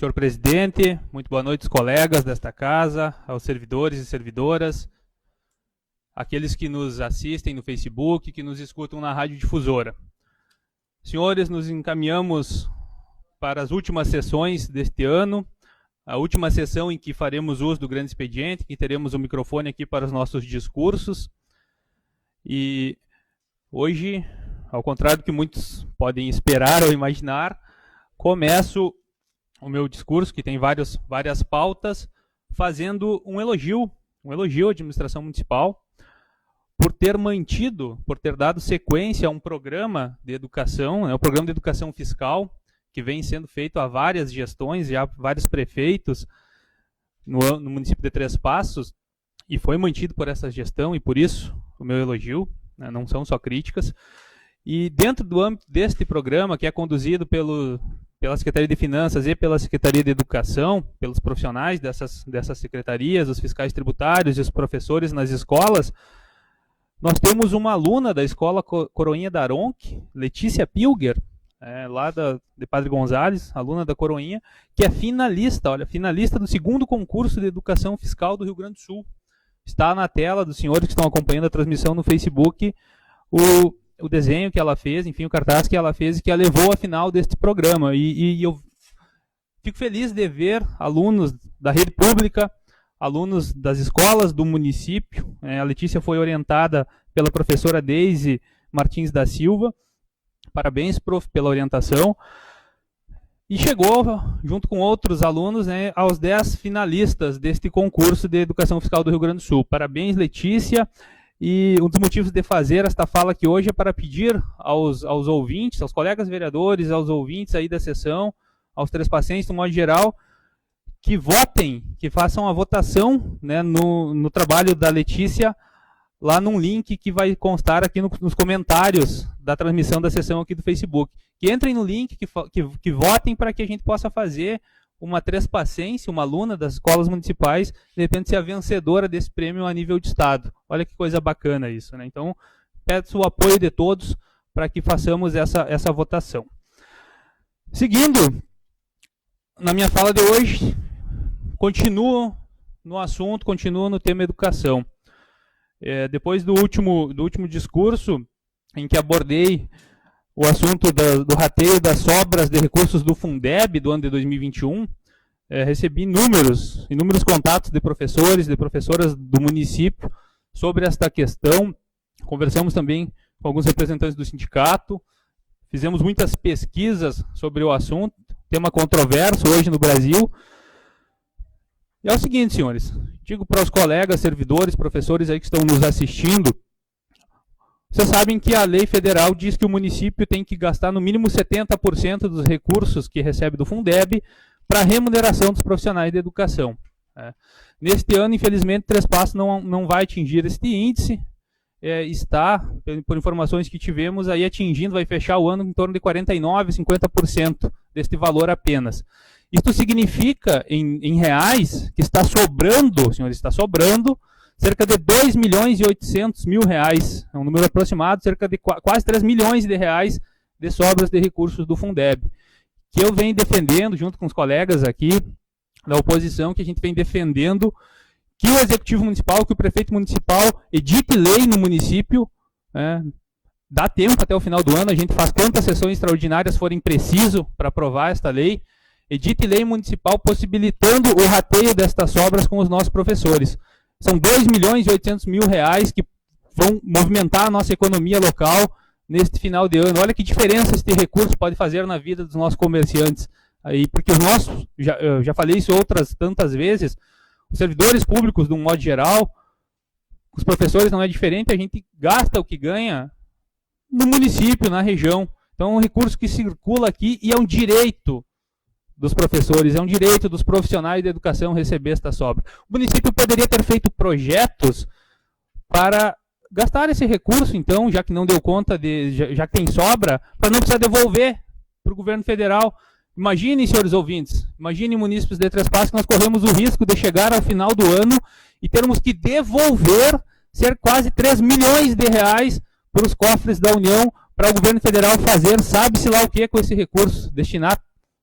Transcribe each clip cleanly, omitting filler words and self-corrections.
Senhor presidente, muito boa noite aos colegas desta casa, aos servidores e servidoras, aqueles que nos assistem no Facebook, que nos escutam na rádio difusora. Senhores, nos encaminhamos para as últimas sessões deste ano, a última sessão em que faremos uso do grande expediente, que teremos o microfone aqui para os nossos discursos. E hoje, ao contrário do que muitos podem esperar ou imaginar, começo o meu discurso, que tem várias pautas, fazendo um elogio à administração municipal por ter mantido, por ter dado sequência a um programa de educação, o programa de educação fiscal, que vem sendo feito há várias gestões, já vários prefeitos no município de Três Passos, e foi mantido por essa gestão, e por isso o meu elogio, né, não são só críticas. E dentro do âmbito deste programa, que é conduzido pela Secretaria de Finanças e pela Secretaria de Educação, pelos profissionais dessas secretarias, os fiscais tributários e os professores nas escolas, nós temos uma aluna da Escola Coroinha da Aronc, Letícia Pilger, lá de Padre Gonzales, aluna da Coroinha, que é finalista do segundo concurso de Educação Fiscal do Rio Grande do Sul. Está na tela dos senhores que estão acompanhando a transmissão no Facebook, o desenho que ela fez, enfim, o cartaz que ela fez e que a levou à final deste programa. E eu fico feliz de ver alunos da rede pública, alunos das escolas do município. A Letícia foi orientada pela professora Deise Martins da Silva. Parabéns, prof, pela orientação. E chegou, junto com outros alunos, aos 10 finalistas deste concurso de Educação Fiscal do Rio Grande do Sul. Parabéns, Letícia. E um dos motivos de fazer esta fala aqui hoje é para pedir aos ouvintes, aos colegas vereadores, aos ouvintes aí da sessão, aos trespassenses, no modo geral, que votem, que façam a votação, né, no trabalho da Letícia, lá num link que vai constar aqui nos comentários da transmissão da sessão aqui do Facebook. Que entrem no link, que votem para que a gente possa fazer uma trespassense, uma aluna das escolas municipais, de repente ser a vencedora desse prêmio a nível de estado. Olha que coisa bacana isso, né? Então, peço o apoio de todos para que façamos essa votação. Seguindo, na minha fala de hoje, continuo no assunto, continuo no tema educação. Depois do último discurso, em que abordei o assunto do rateio das sobras de recursos do Fundeb do ano de 2021, recebi inúmeros contatos de professores, de professoras do município sobre esta questão. Conversamos também com alguns representantes do sindicato, fizemos muitas pesquisas sobre o assunto, tema controverso hoje no Brasil. E é o seguinte, senhores, digo para os colegas, servidores, professores aí que estão nos assistindo, vocês sabem que a lei federal diz que o município tem que gastar no mínimo 70% dos recursos que recebe do Fundeb para a remuneração dos profissionais de educação. Neste ano, infelizmente, Três Passos não vai atingir este índice, está, por informações que tivemos, aí atingindo, vai fechar o ano em torno de 49%, 50% deste valor apenas. Isto significa, em reais, que está sobrando, senhores, está sobrando cerca de 2.800.000 reais, é um número aproximado, cerca de quase 3 milhões de reais de sobras de recursos do Fundeb, que eu venho defendendo, junto com os colegas aqui da oposição, que a gente vem defendendo que o Executivo Municipal, que o Prefeito Municipal edite lei no município, dá tempo até o final do ano, a gente faz quantas sessões extraordinárias forem preciso para aprovar esta lei, edite lei municipal possibilitando o rateio destas sobras com os nossos professores. São 2.800.000 reais que vão movimentar a nossa economia local neste final de ano. Olha que diferença este recurso pode fazer na vida dos nossos comerciantes. Aí, porque os nossos, eu já falei isso outras tantas vezes, os servidores públicos, de um modo geral, os professores não é diferente, a gente gasta o que ganha no município, na região. Então é um recurso que circula aqui e é um direito dos professores, é um direito dos profissionais de educação receber esta sobra. O município poderia ter feito projetos para gastar esse recurso, então, já que não deu conta, já que tem sobra, para não precisar devolver para o governo federal. Imaginem, senhores ouvintes, imaginem, munícipes de Três Passos, que nós corremos o risco de chegar ao final do ano e termos que devolver quase 3 milhões de reais para os cofres da União, para o governo federal fazer, sabe-se lá o que com esse recurso, destinar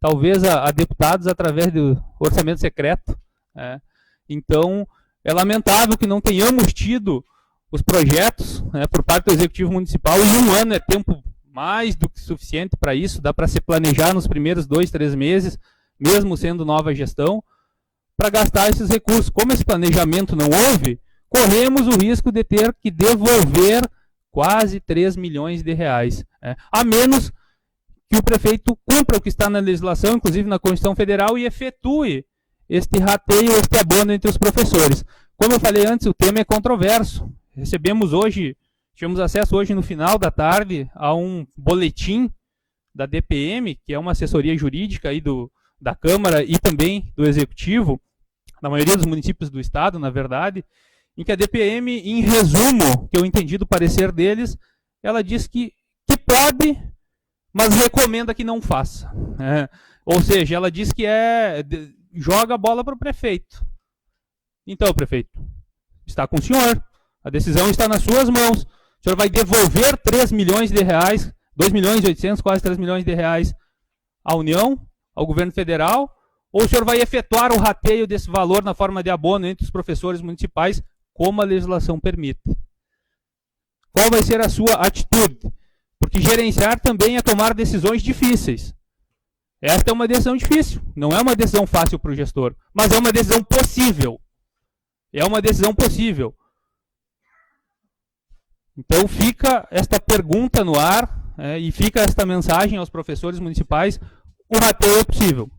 talvez a deputados através do orçamento secreto. Né? Então, é lamentável que não tenhamos tido os projetos, né, por parte do Executivo Municipal, e um ano é tempo mais do que suficiente para isso, dá para se planejar nos primeiros 2, 3 meses, mesmo sendo nova gestão, para gastar esses recursos. Como esse planejamento não houve, corremos o risco de ter que devolver quase 3 milhões de reais, né, a menos que o prefeito cumpra o que está na legislação, inclusive na Constituição Federal, e efetue este rateio, este abono entre os professores. Como eu falei antes, o tema é controverso. Recebemos hoje, tivemos acesso hoje no final da tarde a um boletim da DPM, que é uma assessoria jurídica aí da Câmara e também do Executivo, na maioria dos municípios do Estado, na verdade, em que a DPM, em resumo, que eu entendi do parecer deles, ela diz que pode, mas recomenda que não faça. Ou seja, ela diz que joga a bola para o prefeito. Então, prefeito, está com o senhor. A decisão está nas suas mãos. O senhor vai devolver 3 milhões de reais, 2 milhões e 800, quase 3 milhões de reais à União, ao governo federal, ou o senhor vai efetuar o rateio desse valor na forma de abono entre os professores municipais, como a legislação permite? Qual vai ser a sua atitude? Porque gerenciar também é tomar decisões difíceis. Esta é uma decisão difícil, não é uma decisão fácil para o gestor, mas é uma decisão possível. É uma decisão possível. Então fica esta pergunta no ar, e fica esta mensagem aos professores municipais: o rateio é possível.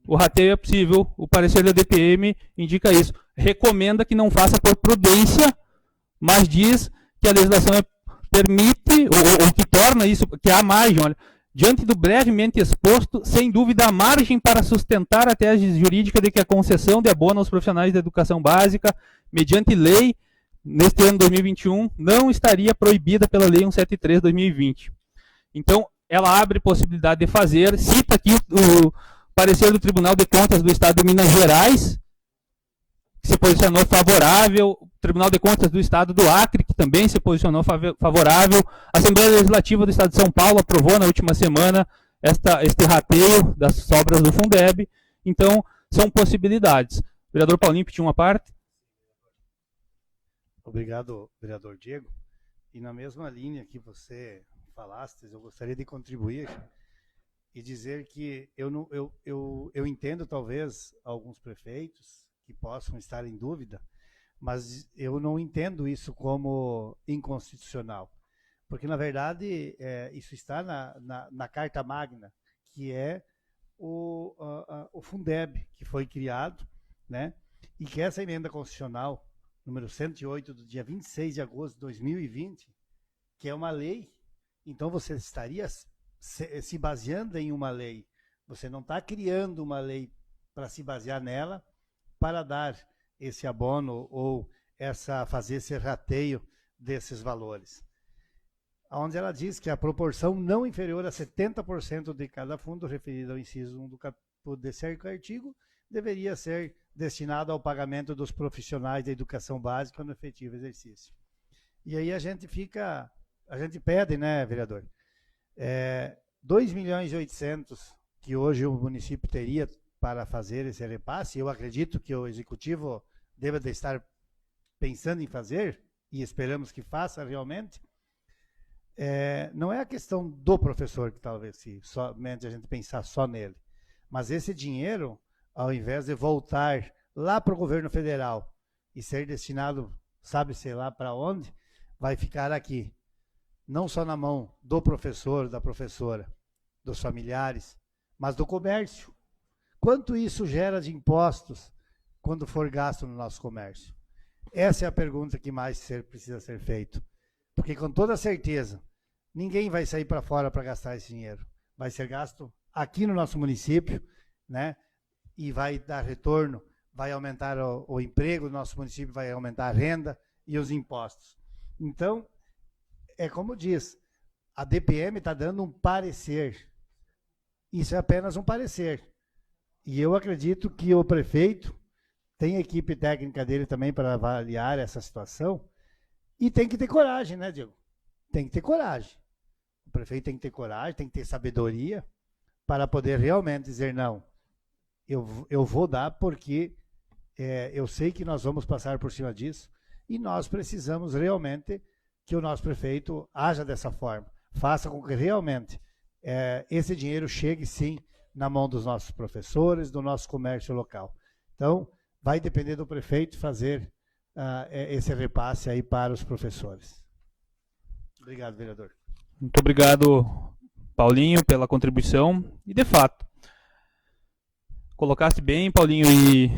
O rateio é possível, o parecer da DPM indica isso. Recomenda que não faça por prudência, mas diz que a legislação permite, ou que torna isso, que há margem. Olha, diante do brevemente exposto, sem dúvida há margem para sustentar a tese jurídica de que a concessão de abono aos profissionais da educação básica, mediante lei, neste ano 2021, não estaria proibida pela Lei 173/2020. Então, ela abre possibilidade de fazer, cita aqui o parecer do Tribunal de Contas do Estado de Minas Gerais, que se posicionou favorável, o Tribunal de Contas do Estado do Acre, que também se posicionou favorável, a Assembleia Legislativa do Estado de São Paulo aprovou na última semana este rateio das sobras do Fundeb. Então, são possibilidades. O vereador Paulinho pediu uma parte. Obrigado, vereador Diego. E na mesma linha que você falaste, eu gostaria de contribuir e dizer que eu entendo talvez alguns prefeitos que possam estar em dúvida, mas eu não entendo isso como inconstitucional, porque na verdade isso está na Carta Magna, que é o Fundeb, que foi criado, né, e que essa emenda constitucional número 108, do dia 26 de agosto de 2020, que é uma lei. Então você estaria se baseando em uma lei. Você não está criando uma lei para se basear nela, para dar esse abono ou fazer esse rateio desses valores. Onde ela diz que a proporção não inferior a 70% de cada fundo referido ao inciso 1 do desse artigo deveria ser destinado ao pagamento dos profissionais da educação básica no efetivo exercício. E aí a gente pede, né, vereador, 2 milhões e 800 que hoje o município teria para fazer esse repasse. Eu acredito que o executivo deva de estar pensando em fazer, e esperamos que faça realmente. Não é a questão do professor, que talvez se somente a gente pensar só nele, mas esse dinheiro, ao invés de voltar lá para o governo federal e ser destinado, sabe-se lá para onde, vai ficar aqui, não só na mão do professor, da professora, dos familiares, mas do comércio. Quanto isso gera de impostos quando for gasto no nosso comércio? Essa é a pergunta que mais precisa ser feita, porque com toda certeza, ninguém vai sair para fora para gastar esse dinheiro. Vai ser gasto aqui no nosso município, né? E vai dar retorno, vai aumentar o emprego do nosso município, vai aumentar a renda e os impostos. Então, é como diz, a DPM está dando um parecer. Isso é apenas um parecer. E eu acredito que o prefeito tem a equipe técnica dele também para avaliar essa situação, e tem que ter coragem, né, Diego? Tem que ter coragem. O prefeito tem que ter coragem, tem que ter sabedoria para poder realmente dizer, não, eu vou dar porque eu sei que nós vamos passar por cima disso e nós precisamos realmente que o nosso prefeito haja dessa forma, faça com que realmente esse dinheiro chegue sim na mão dos nossos professores, do nosso comércio local. Então, vai depender do prefeito fazer esse repasse aí para os professores. Obrigado, vereador. Muito obrigado, Paulinho, pela contribuição. E, de fato, colocaste bem, Paulinho, e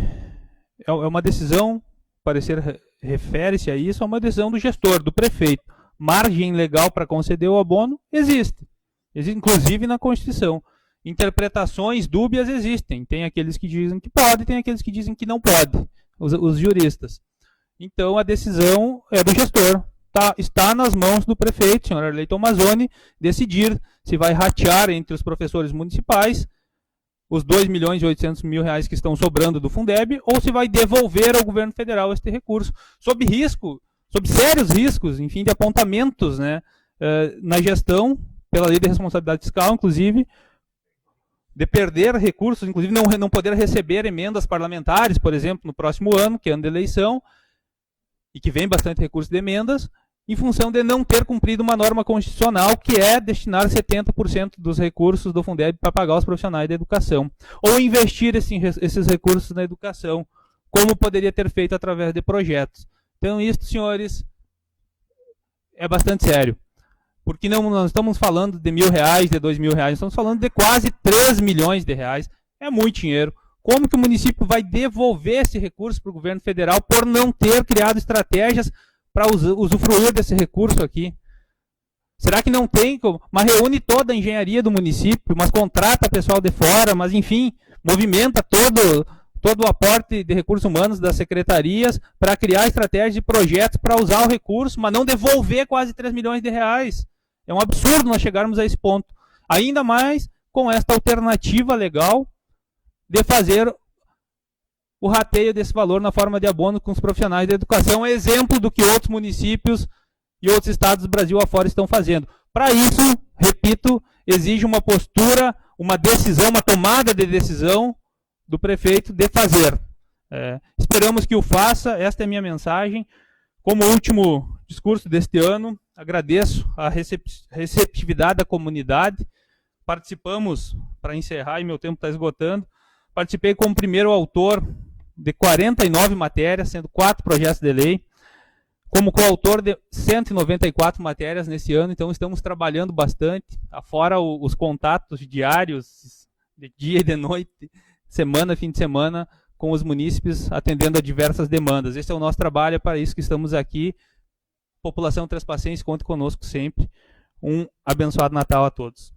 é uma decisão, parecer refere-se a isso, é uma decisão do gestor, do prefeito. Margem legal para conceder o abono existe, inclusive na Constituição. Interpretações dúbias existem. Tem aqueles que dizem que pode, tem aqueles que dizem que não pode, os juristas. Então, a decisão é do gestor. Está nas mãos do prefeito, senhor Arley Tomazoni, decidir se vai ratear entre os professores municipais os 2.800.000 reais que estão sobrando do Fundeb, ou se vai devolver ao governo federal este recurso, sob sérios riscos, enfim, de apontamentos, né, na gestão, pela lei de responsabilidade fiscal, inclusive, de perder recursos, inclusive não poder receber emendas parlamentares, por exemplo, no próximo ano, que é ano de eleição, e que vem bastante recurso de emendas, em função de não ter cumprido uma norma constitucional, que é destinar 70% dos recursos do Fundeb para pagar os profissionais da educação. Ou investir esses recursos na educação, como poderia ter feito através de projetos. Então, isso, senhores, é bastante sério. Porque não estamos falando de R$1.000, de R$2.000, estamos falando de quase 3 milhões de reais. É muito dinheiro. Como que o município vai devolver esse recurso para o governo federal por não ter criado estratégias para usufruir desse recurso aqui? Será que não tem como? Mas reúne toda a engenharia do município, mas contrata pessoal de fora, mas enfim, movimenta todo o aporte de recursos humanos das secretarias para criar estratégias e projetos para usar o recurso, mas não devolver quase 3 milhões de reais. É um absurdo nós chegarmos a esse ponto. Ainda mais com esta alternativa legal de fazer o rateio desse valor na forma de abono com os profissionais da educação, é exemplo do que outros municípios e outros estados do Brasil afora estão fazendo. Para isso, repito, exige uma postura, uma decisão, uma tomada de decisão do prefeito de fazer. Esperamos que o faça, esta é a minha mensagem. Como último discurso deste ano, agradeço a receptividade da comunidade. Participamos, para encerrar, e meu tempo está esgotando, participei como primeiro autor de 49 matérias, sendo 4 projetos de lei, como coautor de 194 matérias nesse ano, então estamos trabalhando bastante, afora os contatos diários, de dia e de noite, semana, fim de semana, com os munícipes, atendendo a diversas demandas. Esse é o nosso trabalho, é para isso que estamos aqui. População trespacense, conte conosco sempre. Um abençoado Natal a todos.